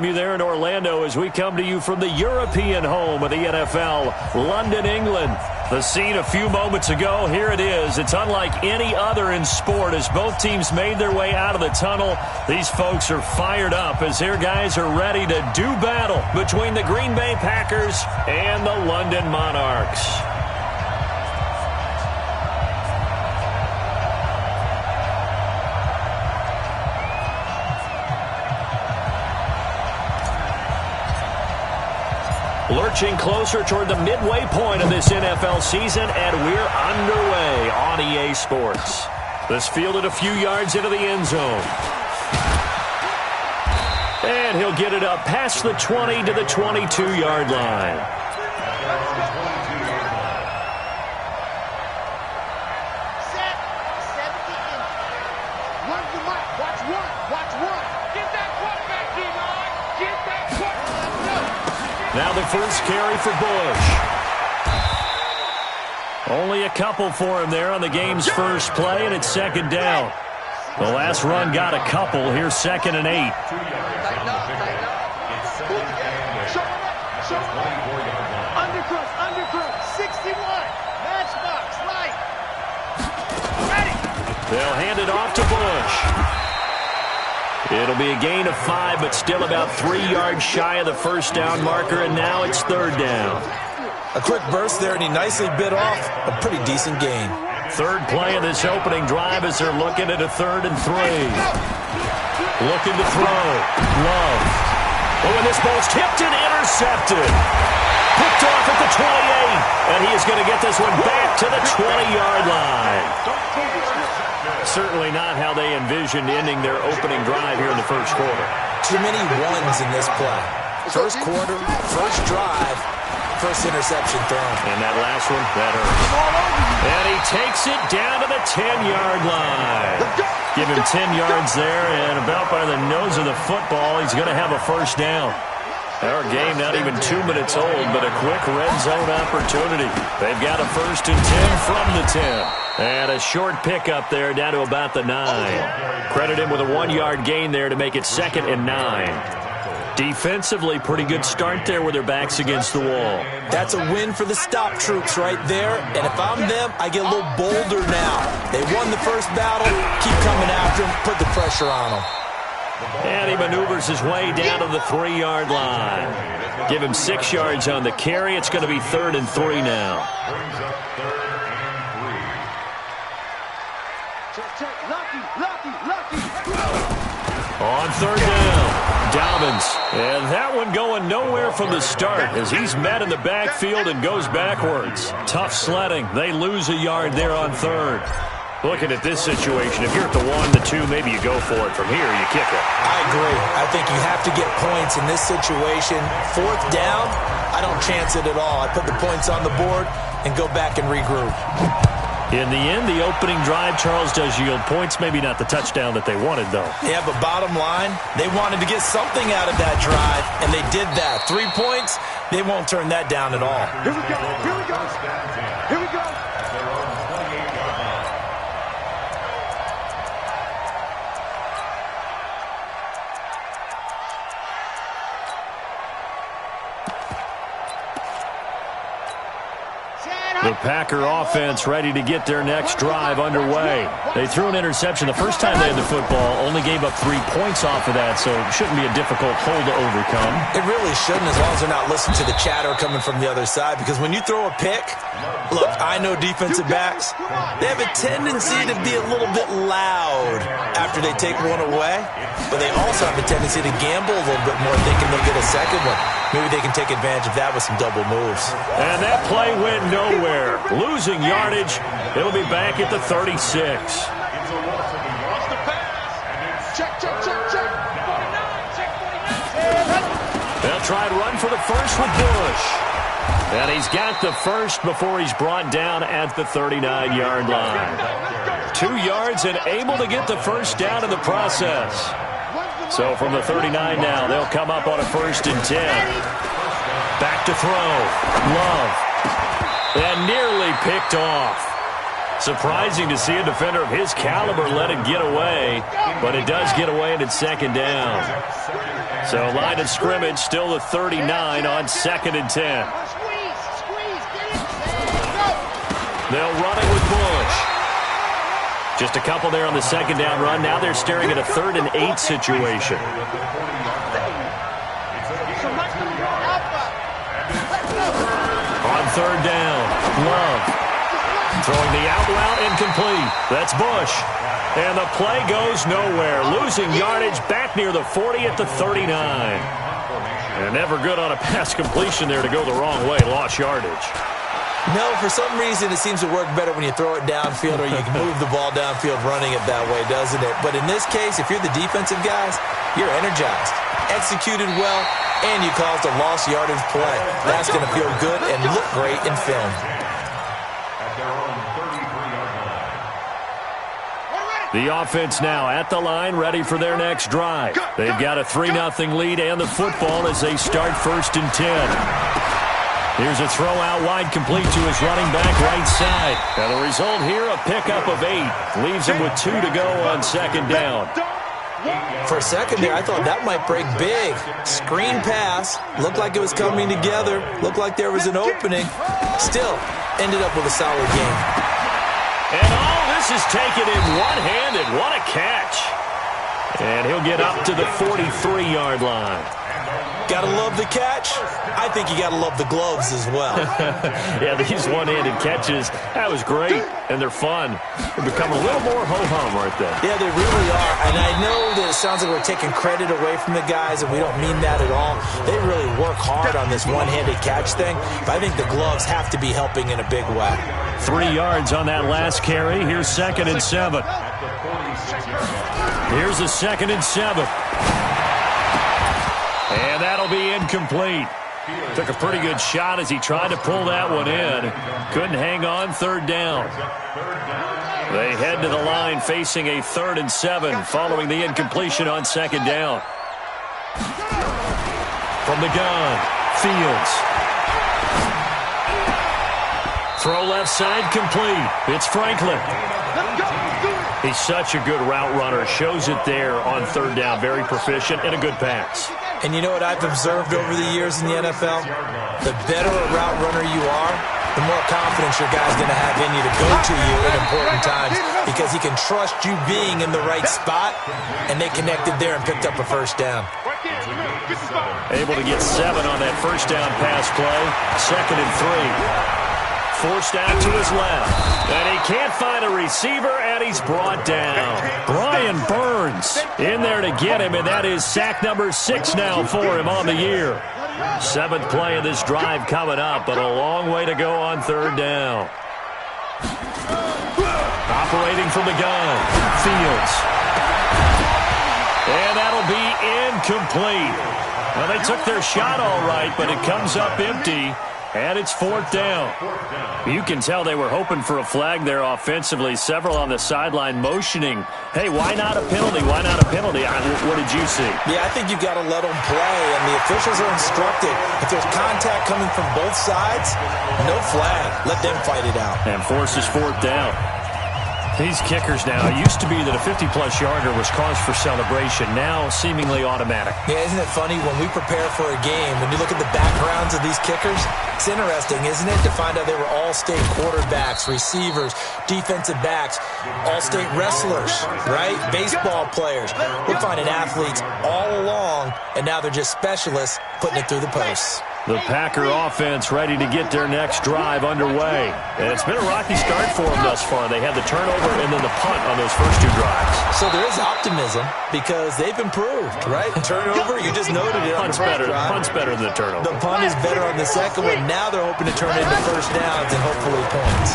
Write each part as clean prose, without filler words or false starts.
You there in Orlando as we come to you from the European home of the NFL, London, England. The scene a few moments ago, here it is. It's unlike any other in sport as both teams made their way out of the tunnel. These folks are fired up as their guys are ready to do battle between the Green Bay Packers and the London Monarchs. Lurching closer toward the midway point of this NFL season, and we're underway on EA Sports. This fielded a few yards into the end zone. And he'll get it up past the 20 to the 22-yard line. Now the first carry for Bush. Only a couple for him there on the game's first play, and it's second down. The last run got a couple. Here's 2nd and 8. Undercross, 61. Matchbox, right. Ready. They'll hand it off to Bush. It'll be a gain of 5, but still about 3 yards shy of the first down marker, and now it's 3rd down. A quick burst there, and he nicely bit off a pretty decent gain. Third play of this opening drive as they're looking at a 3rd and 3. Looking to throw. Love. Oh, and this ball's tipped and intercepted. Picked off at the 28, and he is going to get this one back to the 20-yard line. Certainly not how they envisioned ending their opening drive here in the first quarter. Too many ones in this play. First quarter, first drive, first interception thrown. And that last one, that hurts. And he takes it down to the 10-yard line. Give him 10 yards there, and about by the nose of the football, he's going to have a first down. Our game not even 2 minutes old, but a quick red zone opportunity. They've got a 1st and 10 from the 10. And a short pickup there down to about the 9. Credit him with a 1-yard gain there to make it 2nd and 9. Defensively, pretty good start there with their backs against the wall. That's a win for the stop troops right there. And if I'm them, I get a little bolder now. They won the first battle. Keep coming after them. Put the pressure on them. And he maneuvers his way down to the 3-yard line. Give him 6 yards on the carry. It's going to be 3rd and 3 now. On 3rd down, Dobbins. And that one going nowhere from the start as he's met in the backfield and goes backwards. Tough sledding. They lose a yard there on 3rd. Looking at this situation, if you're at the 1, the 2, maybe you go for it. From here, you kick it. I agree. I think you have to get points in this situation. 4th down, I don't chance it at all. I put the points on the board and go back and regroup. In the end, the opening drive, Charles, does yield points. Maybe not the touchdown that they wanted, though. Yeah, but bottom line, they wanted to get something out of that drive, and they did that. 3 points, they won't turn that down at all. Here we go. Here we go. Here we go. The Packer offense ready to get their next drive underway. They threw an interception the first time they had the football, only gave up 3 points off of that, so it shouldn't be a difficult hole to overcome. It really shouldn't, as long as they're not listening to the chatter coming from the other side, because when you throw a pick, look, I know defensive backs, they have a tendency to be a little bit loud after they take one away, but they also have a tendency to gamble a little bit more thinking they'll get a second one. Maybe they can take advantage of that with some double moves. And that play went nowhere. Losing yardage. It'll be back at the 36. They'll try and run for the first with Bush. And he's got the first before he's brought down at the 39-yard line. 2 yards and able to get the first down in the process. So from the 39 now, they'll come up on a 1st and 10. Back to throw. Love. And nearly picked off. Surprising to see a defender of his caliber let it get away, but it does get away and it's second down. So line of scrimmage still the 39 on 2nd and 10. They'll run it with Bush. Just a couple there on the second down run. Now they're staring at a 3rd and 8 situation. On 3rd down, Love. Throwing the out route incomplete. That's Bush. And the play goes nowhere. Losing yardage back near the 40 at the 39. And never good on a pass completion there to go the wrong way. Lost yardage. No, for some reason it seems to work better when you throw it downfield or you can move the ball downfield running it that way, doesn't it? But in this case, if you're the defensive guys, you're energized, executed well, and you caused a lost yardage play. That's going to feel good and look great in film. The offense now at the line, ready for their next drive. They've got a 3-0 lead and the football as they start 1st and 10. Here's a throw out wide complete to his running back right side. And the result here, a pickup of 8. Leaves him with 2 to go on 2nd down. For a second there, I thought that might break big. Screen pass. Looked like it was coming together. Looked like there was an opening. Still, ended up with a solid game. And all this is taken in one-handed. What a catch. And he'll get up to the 43-yard line. Gotta love the catch. I think you gotta love the gloves as well. Yeah, these one-handed catches, that was great, and they're fun. They become a little more ho-hum, aren't they? Yeah, they really are, and I know that it sounds like we're taking credit away from the guys, and we don't mean that at all. They really work hard on this one-handed catch thing, but I think the gloves have to be helping in a big way. 3 yards on that last carry. Here's 2nd and 7. Here's a 2nd and 7. And that'll be incomplete. Took a pretty good shot as he tried to pull that one in. Couldn't hang on 3rd down. They head to the line facing a 3rd and 7 following the incompletion on 2nd down. From the gun, Fields. Throw left side complete. It's Franklin. He's such a good route runner. Shows it there on 3rd down. Very proficient and a good pass. And you know what I've observed over the years in the NFL? The better a route runner you are, the more confidence your guy's going to have in you to go to you at important times because he can trust you being in the right spot, and they connected there and picked up a 1st down. Able to get 7 on that 1st down pass play. 2nd and 3. Forced out to his left. And he can't find a receiver, and he's brought down. Brian Burns in there to get him, and that is sack number 6 now for him on the year. 7th play of this drive coming up, but a long way to go on 3rd down. Operating from the gun, Fields. And that'll be incomplete. Well, they took their shot all right, but it comes up empty. And it's 4th down. You can tell they were hoping for a flag there offensively. Several on the sideline motioning. Hey, why not a penalty? Why not a penalty? What did you see? Yeah, I think you've got to let them play, and the officials are instructed. If there's contact coming from both sides, no flag. Let them fight it out. And forces 4th down. These kickers now, it used to be that a 50-plus yarder was cause for celebration. Now, seemingly automatic. Yeah, isn't it funny? When we prepare for a game, when you look at the backgrounds of these kickers, it's interesting, isn't it, to find out they were all-state quarterbacks, receivers, defensive backs, all-state wrestlers, right? Baseball players. We're finding athletes all along, and now they're just specialists putting it through the posts. The Packer offense ready to get their next drive underway. And it's been a rocky start for them thus far. They had the turnover and then the punt on those first 2 drives. So there is optimism because they've improved, right? Turnover, you just noted it. Punt's better than the turnover. The punt is better on the second one. Now they're hoping to turn it into 1st downs and hopefully points.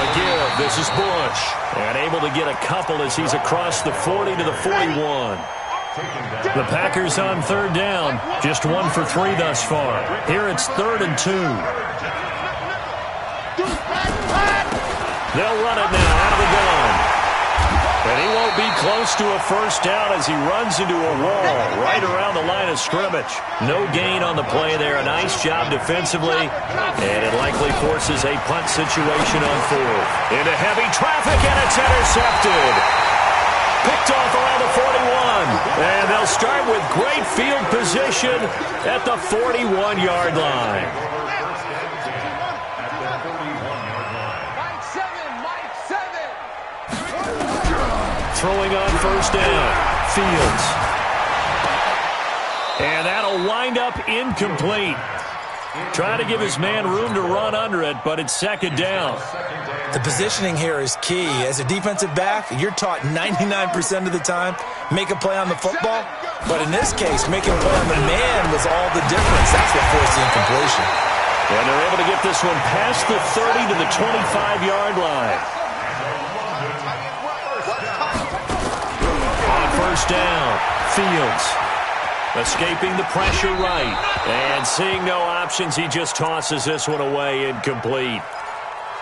Again, this is Bush. And able to get a couple as he's across the 40 to the 41. The Packers on 3rd down. Just 1 for 3 thus far. Here it's 3rd and 2. They'll run it now out of the gun. And he won't be close to a first down as he runs into a wall right around the line of scrimmage. No gain on the play there. A nice job defensively. And it likely forces a punt situation on fourth. Into heavy traffic, and it's intercepted. Picked off around the 41. And they'll start with great field position at the 41-yard line. Throwing on first down, Fields. And that'll wind up incomplete. Trying to give his man room to run under it, but it's second down. The positioning here is key. As a defensive back, you're taught 99% of the time, make a play on the football. But in this case, making a play on the man was all the difference. That's what forced the incompletion. And they're able to get this one past the 30 to the 25-yard line. First down, Fields escaping the pressure right. And seeing no options, he just tosses this one away, incomplete.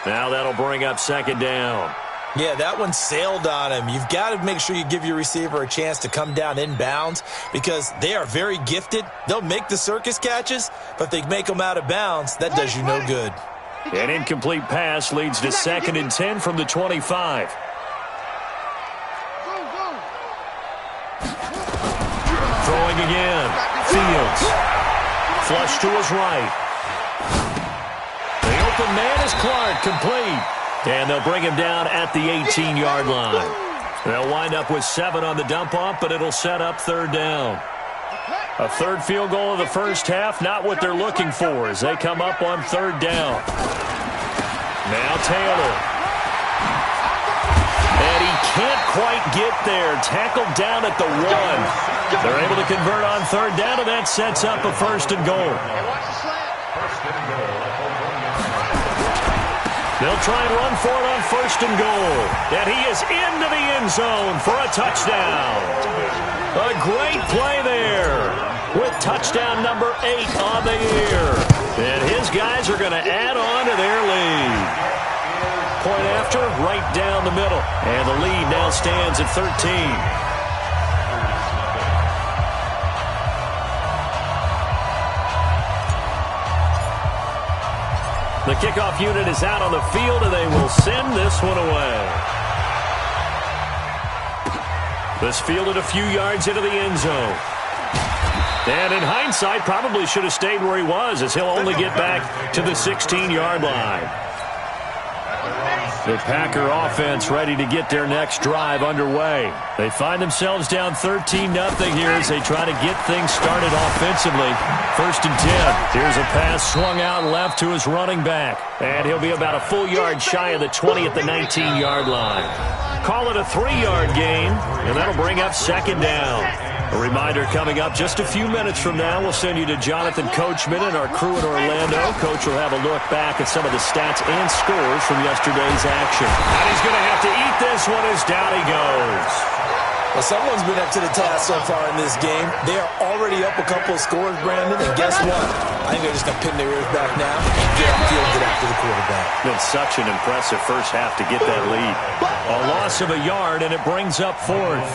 Now that'll bring up second down. Yeah, that one sailed on him. You've got to make sure you give your receiver a chance to come down inbounds because they are very gifted. They'll make the circus catches, but if they make them out of bounds, that does you no good. An incomplete pass leads to 2nd and 10 from the 25. Throwing again. Fields. Flush to his right. The open man is Clark, complete. And they'll bring him down at the 18-yard line. They'll wind up with 7 on the dump-off, but it'll set up third down. A third field goal of the first half, not what they're looking for as they come up on third down. Now Taylor. And he can't quite get there. Tackled down at the 1. They're able to convert on third down, and that sets up a first and goal. They'll try and run for it on first and goal. And he is into the end zone for a touchdown. A great play there with touchdown number 8 on the year. And his guys are going to add on to their lead. Point after, right down the middle. And the lead now stands at 13. The kickoff unit is out on the field, and they will send this one away. This fielded a few yards into the end zone. And in hindsight, probably should have stayed where he was, as he'll only get back to the 16-yard line. The Packer offense ready to get their next drive underway. They find themselves down 13-0 here as they try to get things started offensively. First and 10. Here's a pass swung out left to his running back. And he'll be about a full yard shy of the 20 at the 19-yard line. Call it a 3-yard gain, and that'll bring up second down. A reminder coming up just a few minutes from now. We'll send you to Jonathan Coachman and our crew in Orlando. Coach will have a look back at some of the stats and scores from yesterday's action. And he's going to have to eat this one as down he goes. Well, someone's been up to the task so far in this game. They are already up a couple of scores, Brandon, and guess what? I think they're just going to pin their ears back now and get upfield, get after the quarterback. Been such an impressive first half to get that lead. A loss of a yard, and it brings up fourth.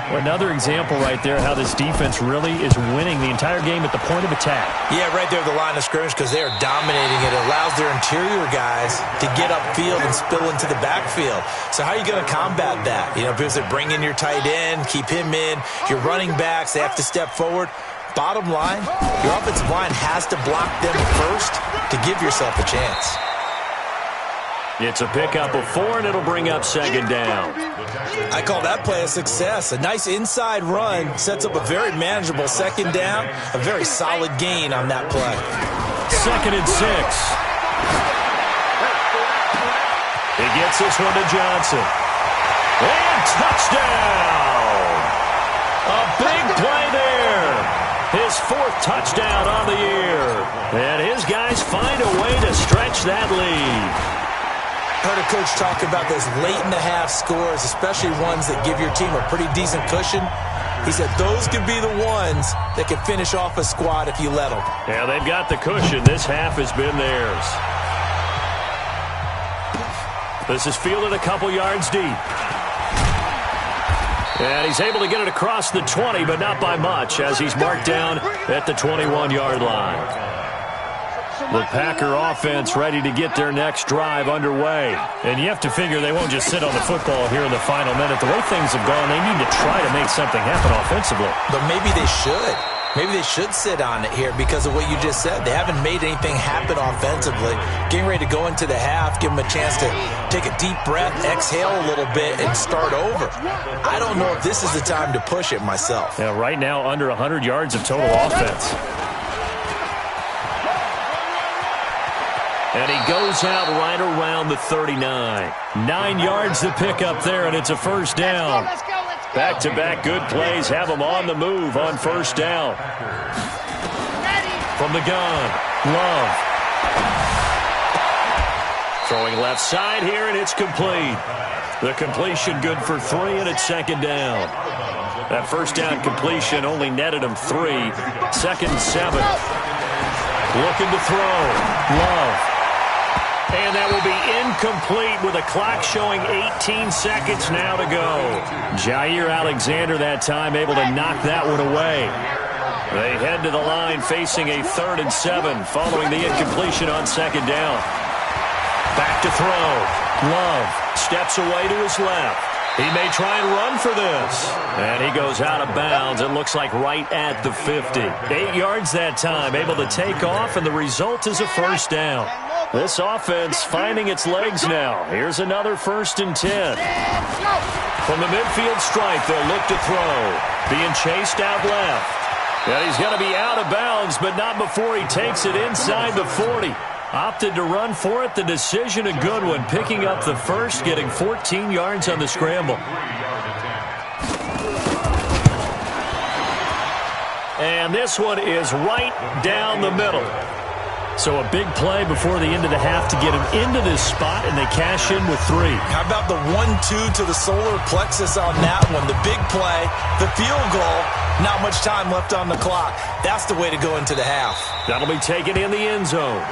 Another example right there how this defense really is winning the entire game at the point of attack. Yeah, right there at the line of scrimmage because they are dominating it. It allows their interior guys to get upfield and spill into the backfield. So how are you going to combat that? You know, because they bring in your tight end, keep him in. Your running backs, they have to step forward. Bottom line, your offensive line has to block them first to give yourself a chance. It's a pickup of 4, and it'll bring up second down. I call that play a success. A nice inside run sets up a very manageable second down. A very solid gain on that play. Second and 6. He gets this one to Johnson. And touchdown! A big play there. His 4th touchdown on the year. And his guys find a way to stretch that lead. Heard a coach talk about those late in the half scores, especially ones that give your team a pretty decent cushion. He said those could be the ones that can finish off a squad if you let them. Yeah, they've got the cushion. This half has been theirs. This is fielded a couple yards deep. And he's able to get it across the 20, but not by much, as he's marked down at the 21-yard line. The Packer offense ready to get their next drive underway. And you have to figure they won't just sit on the football here in the final minute. The way things have gone, they need to try to make something happen offensively. But maybe they should. Maybe they should sit on it here because of what you just said. They haven't made anything happen offensively. Getting ready to go into the half, give them a chance to take a deep breath, exhale a little bit, and start over. I don't know if this is the time to push it myself. Yeah, right now under 100 yards of total offense. And he goes out right around the 39. 9 yards to pick up there, and it's a first down. Back-to-back good plays have him on the move on first down. From the gun, Love. Throwing left side here, and it's complete. The completion good for 3, and it's second down. That first down completion only netted him 3. Second and 7. Looking to throw. Love. And that will be incomplete with a clock showing 18 seconds now to go. Jair Alexander that time able to knock that one away. They head to the line facing a 3rd and 7 following the incompletion on second down. Back to throw. Love steps away to his left. He may try and run for this. And he goes out of bounds. It looks like right at the 50. 8 yards that time, able to take off, and the result is a first down. This offense finding its legs now. Here's another 1st and 10. From the midfield stripe, they'll look to throw. Being chased out left. And he's going to be out of bounds, but not before he takes it inside the 40. Opted to run for it. The decision a good one. Picking up the first, getting 14 yards on the scramble. And this one is right down the middle. So a big play before the end of the half to get him into this spot, and they cash in with 3. How about the 1-2 to the solar plexus on that one? The big play, the field goal, not much time left on the clock. That's the way to go into the half. That'll be taken in the end zone.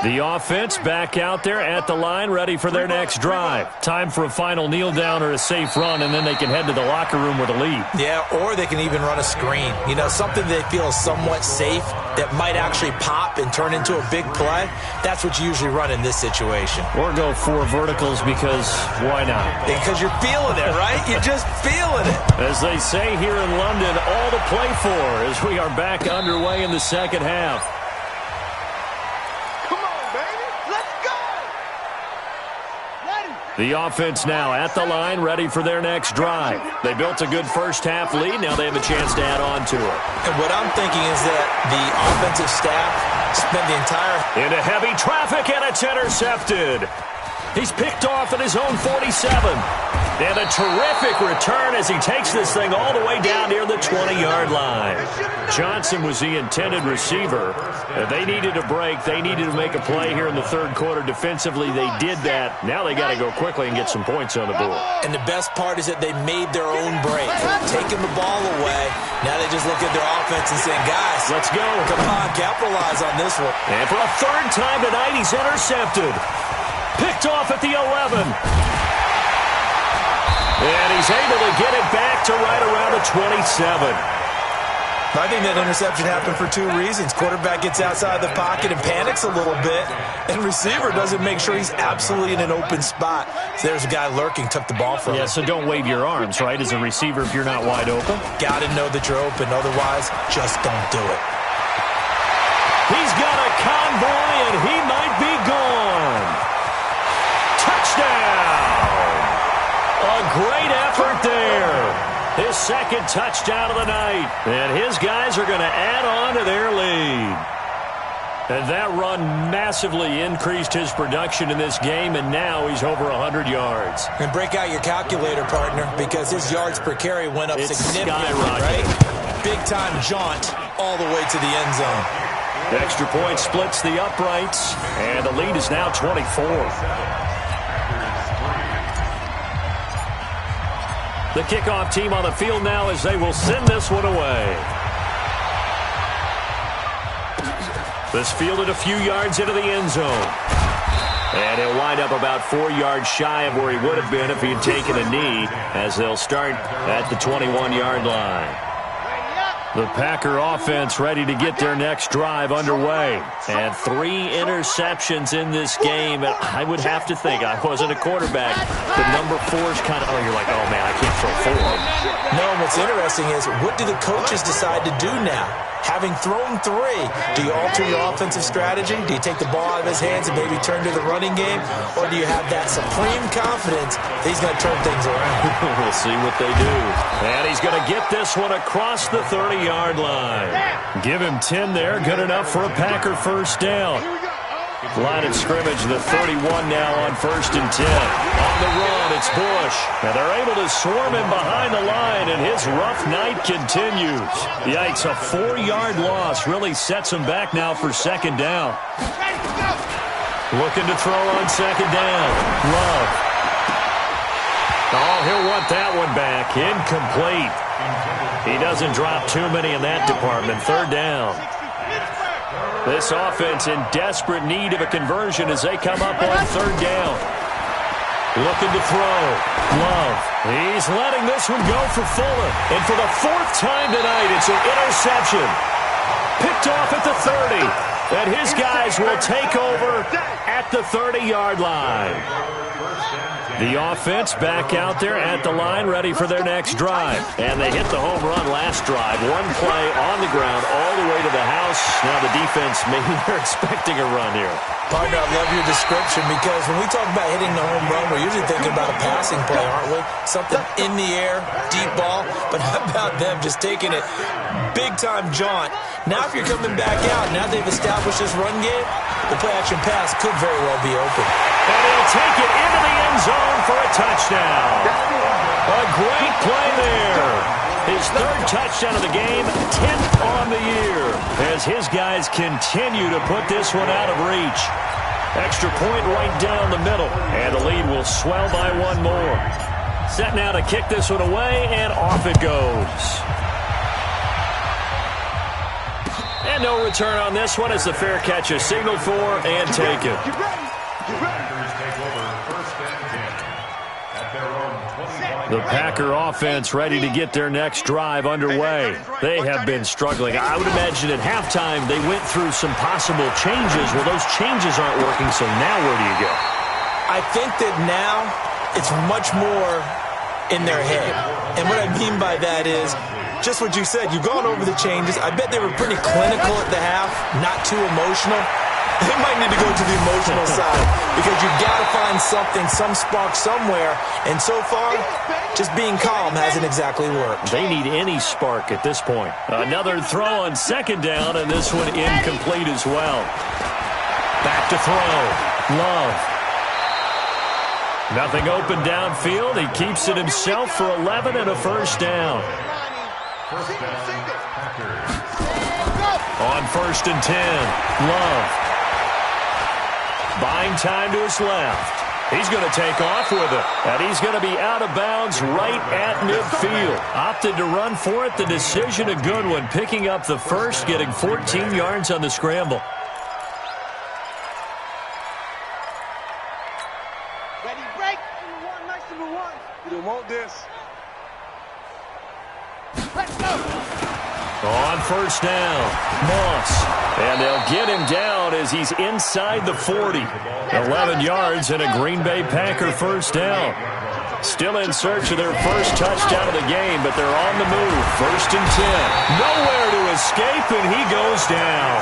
The offense back out there at the line, ready for their next drive. Time for a final kneel down or a safe run, and then they can head to the locker room with a lead. Yeah, or they can even run a screen. You know, something they feel is somewhat safe that might actually pop and turn into a big play. That's what you usually run in this situation. Or go 4 verticals because why not? Because you're feeling it, right? You're just feeling it. As they say here in London, all to play for as we are back underway in the second half. The offense now at the line, ready for their next drive. They built a good first half lead. Now they have a chance to add on to it. And what I'm thinking is that the offensive staff spent the entire... Into heavy traffic, and it's intercepted. He's picked off at his own 47. And a terrific return as he takes this thing all the way down near the 20-yard line. Johnson was the intended receiver. They needed a break. They needed to make a play here in the third quarter. Defensively, they did that. Now they got to go quickly and get some points on the board. And the best part is that they made their own break. Taking the ball away. Now they just look at their offense and saying, guys, let's go. Come on, capitalize on this one. And for a 3rd time tonight, he's intercepted. Picked off at the 11. And he's able to get it back to right around the 27. I think that interception happened for 2 reasons. Quarterback gets outside the pocket and panics a little bit, and receiver doesn't make sure he's absolutely in an open spot. So there's a guy lurking, took the ball from him. Yeah, so don't wave your arms, right, as a receiver if you're not wide open. Got to know that you're open. Otherwise, just don't do it. He's got a convoy, and he might be gone. Touchdown! A great effort there. His 2nd touchdown of the night. And his guys are going to add on to their lead. And that run massively increased his production in this game, and now he's over 100 yards. And break out your calculator, partner, because his yards per carry went up significantly, skyrocketed. right? Big-time jaunt all the way to the end zone. The extra point splits the uprights, and the lead is now 24. The kickoff team on the field now as they will send this one away. This fielded a few yards into the end zone. And he'll wind up about 4 yards shy of where he would have been if he had taken a knee, as they'll start at the 21-yard line. The Packer offense ready to get their next drive underway. And 3 interceptions in this game. And I would have to think, I wasn't a quarterback, the number 4 is kind of, you're like, oh, man, I can't throw 4. No, what's interesting is, what do the coaches decide to do now? Having thrown 3, do you alter your offensive strategy? Do you take the ball out of his hands and maybe turn to the running game? Or do you have that supreme confidence that he's going to turn things around? We'll see what they do. And he's going to get this one across the 30-yard line. Give him 10 there. Good enough for a Packer first down. Line of scrimmage, the 31 now on 1st and 10. On the run, it's Bush. And they're able to swarm him behind the line, and his rough night continues. Yikes, a 4-yard loss really sets him back now for 2nd down. Looking to throw on 2nd down. Love. Oh, he'll want that one back. Incomplete. He doesn't drop too many in that department. 3rd down. This offense in desperate need of a conversion as they come up on 3rd down. Looking to throw. Love. He's letting this one go for Fuller. And for the 4th time tonight, it's an interception. Picked off at the 30. And his guys will take over at the 30-yard line. The offense back out there at the line, ready for their next drive. And they hit the home run last drive. 1 play on the ground all the way to the house. Now the defense, maybe they're expecting a run here. Partner, I love your description, because when we talk about hitting the home run, we're usually thinking about a passing play, aren't we? Something in the air, deep ball. But how about them just taking it big-time jaunt? Now if you're coming back out, now they've established this run game, the play-action pass could very well be open. And he'll take it into the end zone for a touchdown. A great play there. His 3rd touchdown of the game, 10th on the year, as his guys continue to put this one out of reach. Extra point right down the middle, and the lead will swell by 1 more. Set now to kick this one away, and off it goes. And no return on this one as the fair catch is signaled for and taken. The Packer offense ready to get their next drive underway. They have been struggling. I would imagine at halftime they went through some possible changes. Well, those changes aren't working, so now where do you go? I think that now it's much more in their head. And what I mean by that is just what you said. You've gone over the changes. I bet they were pretty clinical at the half, not too emotional. They might need to go to the emotional side, because you've got to find something, some spark somewhere. And so far, just being calm hasn't exactly worked. They need any spark at this point. Another throw on 2nd down, and this one incomplete as well. Back to throw. Love. Nothing open downfield. He keeps it himself for 11 and a first down. On 1st and 10. Love. Buying time to his left. He's going to take off with it. And he's going to be out of bounds right at midfield. Opted to run for it. The decision a good one. Picking up the first, getting 14 yards on the scramble. Ready, break. Number 1, nice number 1. You don't want this. Let's go. On 1st down, Moss. And they'll get him down as he's inside the 40. 11 yards and a Green Bay Packer first down. Still in search of their first touchdown of the game, but they're on the move. 1st and 10. Nowhere to escape, and he goes down.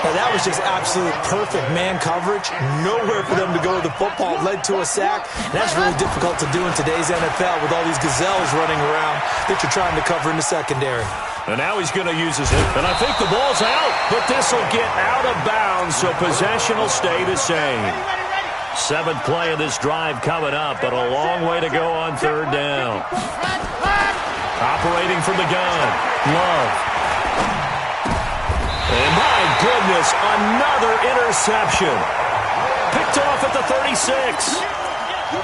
Now, that was just absolute perfect man coverage. Nowhere for them to go with the football. Led to a sack. And that's really difficult to do in today's NFL with all these gazelles running around that you're trying to cover in the secondary. And now he's going to use his hip. And I think the ball's out. But this will get out of bounds, so possession will stay the same. 7th play of this drive coming up, but a long way to go on 3rd down. Operating from the gun. Love. And my goodness, another interception. Picked off at the 36.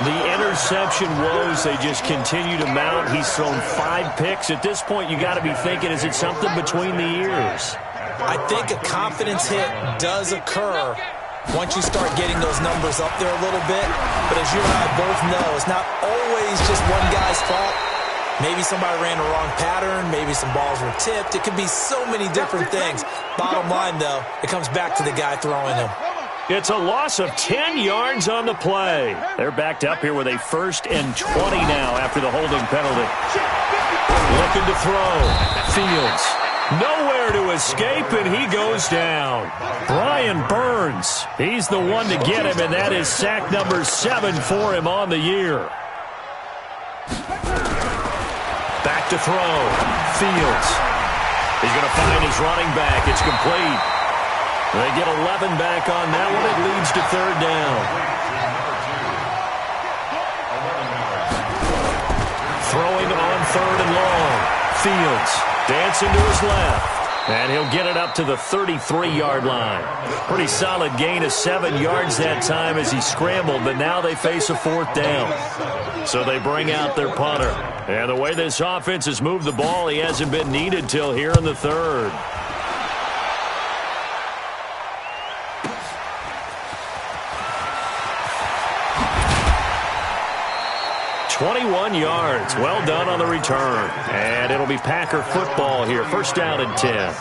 The interception woes, they just continue to mount. He's thrown 5 picks. At this point, you got to be thinking, is it something between the ears? I think a confidence hit does occur once you start getting those numbers up there a little bit. But as you and I both know, it's not always just one guy's fault. Maybe somebody ran the wrong pattern. Maybe some balls were tipped. It could be so many different things. Bottom line, though, it comes back to the guy throwing them. It's a loss of 10 yards on the play. They're backed up here with a 1st and 20 now after the holding penalty. Looking to throw. Fields. Nowhere to escape, and he goes down. Brian Burns. He's the one to get him, and that is sack number 7 for him on the year. Back to throw. Fields. He's going to find his running back. It's complete. They get 11 back on that one. It leads to 3rd down. Throwing on 3rd and long. Fields dancing to his left. And he'll get it up to the 33-yard line. Pretty solid gain of 7 yards that time as he scrambled, but now they face a 4th down. So they bring out their punter. And the way this offense has moved the ball, he hasn't been needed till here in the 3rd. 21 yards. Well done on the return. And it'll be Packer football here. 1st down and 10.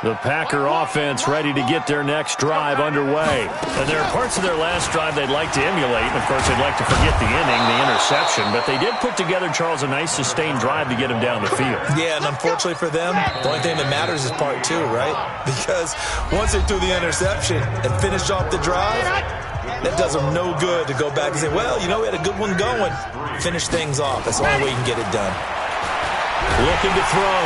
The Packer offense ready to get their next drive underway. And there are parts of their last drive they'd like to emulate. And, of course, they'd like to forget the inning, the interception. But they did put together, Charles, a nice sustained drive to get him down the field. Yeah, and unfortunately for them, the only thing that matters is part 2, right? Because once they threw the interception and finished off the drive, that does them no good to go back and say, well, you know, we had a good one going. Finish things off. That's the only way you can get it done. Looking to throw.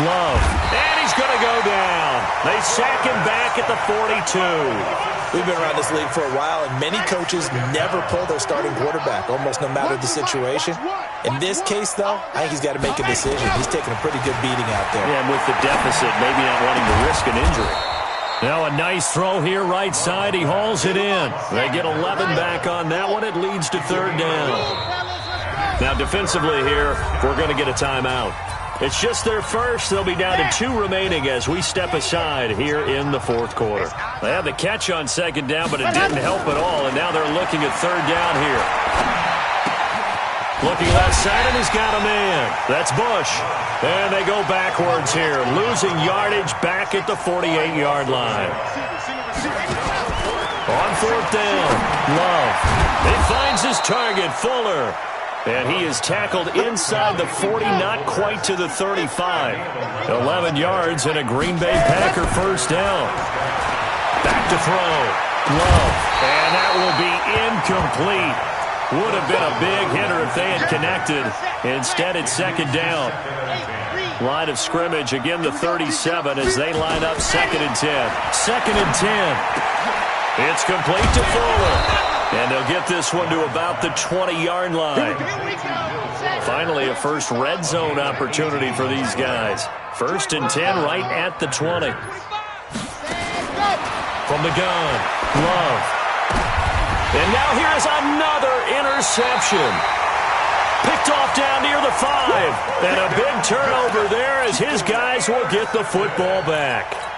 Love. And he's going to go down. They sack him back at the 42. We've been around this league for a while, and many coaches never pull their starting quarterback, almost no matter the situation. In this case, though, I think he's got to make a decision. He's taking a pretty good beating out there. Yeah, and with the deficit, maybe not wanting to risk an injury. Now a nice throw here right side. He hauls it in. They get 11 back on that one. It leads to 3rd down. Now defensively here, we're going to get a timeout. It's just their first. They'll be down to 2 remaining as we step aside here in the 4th quarter. They had the catch on 2nd down, but it didn't help at all, and now they're looking at 3rd down here. Looking left side, and he's got a man. That's Bush. And they go backwards here, losing yardage back at the 48-yard line. On 4th down, Love. He finds his target, Fuller. And he is tackled inside the 40, not quite to the 35. 11 yards and a Green Bay Packer 1st down. Back to throw. Love. And that will be incomplete. Would have been a big hitter if they had connected. Instead, it's 2nd down. Line of scrimmage, again the 37 as they line up 2nd and 10. 2nd and 10. It's complete to Fuller. And they'll get this one to about the 20-yard line. Finally, a first red zone opportunity for these guys. 1st and 10 right at the 20. From the gun, Love. And now here's another interception. Picked off down near the 5. And a big turnover there as his guys will get the football back.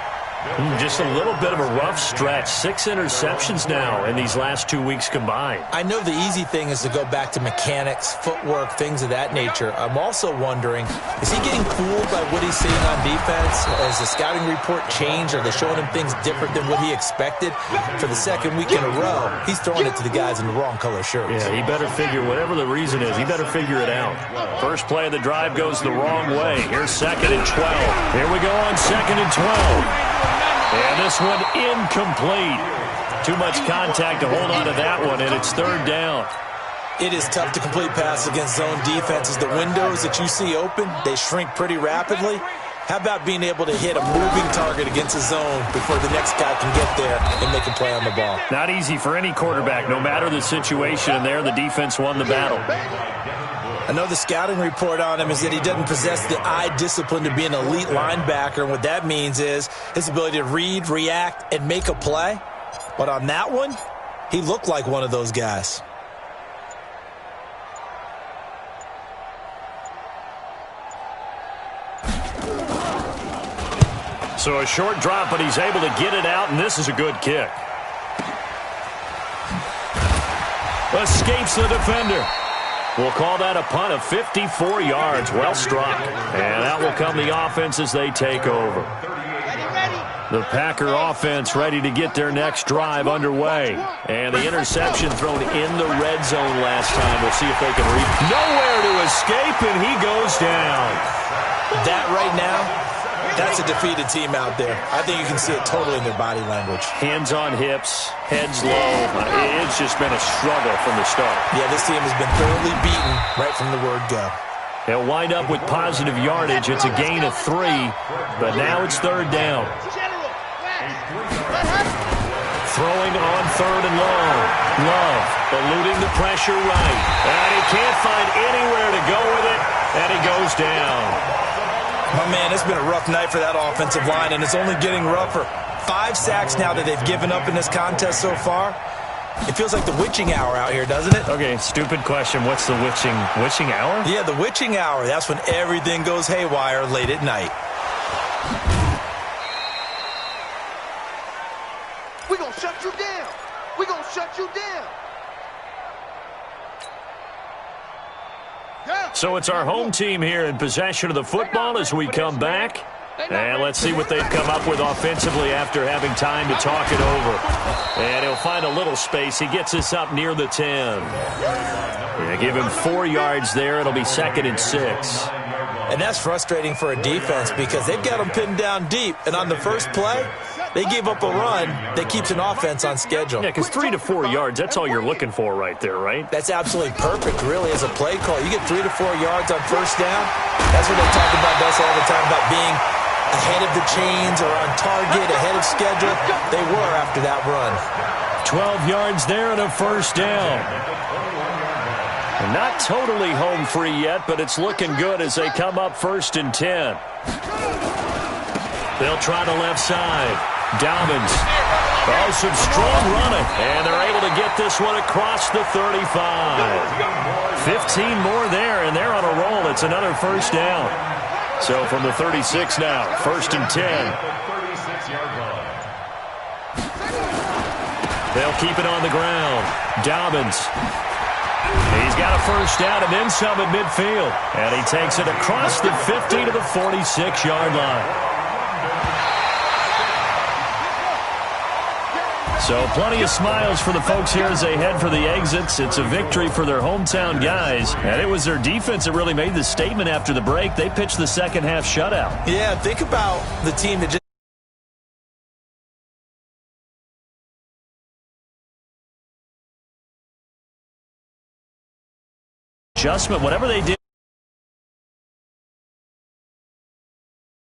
Just a little bit of a rough stretch. 6 interceptions now in these last 2 weeks combined. I know the easy thing is to go back to mechanics, footwork, things of that nature. I'm also wondering, is he getting fooled by what he's seeing on defense? Has the scouting report changed? Are they showing him things different than what he expected? For the 2nd week in a row, he's throwing it to the guys in the wrong color shirts. Yeah, he better figure, whatever the reason is, he better figure it out. First play of the drive goes the wrong way. Here's 2nd and 12. Here we go on 2nd and 12. And this one incomplete. Too much contact to hold on to that one, and it's 3rd down. It is tough to complete passes against zone defenses. The windows that you see open, they shrink pretty rapidly. How about being able to hit a moving target against a zone before the next guy can get there and make a play on the ball? Not easy for any quarterback, no matter the situation, and there the defense won the battle. I know the scouting report on him is that he doesn't possess the eye discipline to be an elite linebacker, and what that means is his ability to read, react, and make a play. But on that one, he looked like one of those guys. So a short drop, but he's able to get it out, and this is a good kick. Escapes the defender. We'll call that a punt of 54 yards. Well struck. And out will come the offense as they take over. The Packer offense ready to get their next drive underway. And the interception thrown in the red zone last time. We'll see if they can reach. Nowhere to escape, and he goes down. That right now, that's a defeated team out there. I think you can see it totally in their body language. Hands on hips, heads low. It's just been a struggle from the start. Yeah, this team has been thoroughly beaten right from the word go. They'll wind up with positive yardage. It's a gain of 3, but now it's third down. Throwing on third and long. Love eluding the pressure right. And he can't find anywhere to go with it, and he goes down. My man, it's been a rough night for that offensive line, and it's only getting rougher. 5 sacks now that they've given up in this contest so far. It feels like the witching hour out here, doesn't it? Okay, stupid question. What's the witching hour? Yeah, the witching hour. That's when everything goes haywire late at night. We're going to shut you down. We're going to shut you down. So it's our home team here in possession of the football as we come back. And let's see what they've come up with offensively after having time to talk it over. And he'll find a little space. He gets us up near the 10. Yeah, give him 4 yards there. It'll be 2nd and 6. And that's frustrating for a defense because they've got them pinned down deep. And on the first play, they gave up a run that keeps an offense on schedule. Yeah, because 3 to 4 yards, that's all you're looking for right there, right? That's absolutely perfect, really, as a play call. You get 3 to 4 yards on first down. That's what they talk about us all the time, about being ahead of the chains or on target, ahead of schedule. They were after that run. 12 yards there and a first down. And not totally home free yet, but it's looking good as they come up 1st and 10. They'll try the left side. Dobbins. Oh, some strong running. And they're able to get this one across the 35. 15 more there, and they're on a roll. It's another first down. So from the 36 now, 1st and 10. They'll keep it on the ground. Dobbins. He's got a first down and then some at midfield. And he takes it across the 50 to the 46-yard line. So plenty of smiles for the folks here as they head for the exits. It's a victory for their hometown guys. And it was their defense that really made the statement after the break. They pitched the second half shutout. Yeah, think about the team that just adjustment, whatever they did.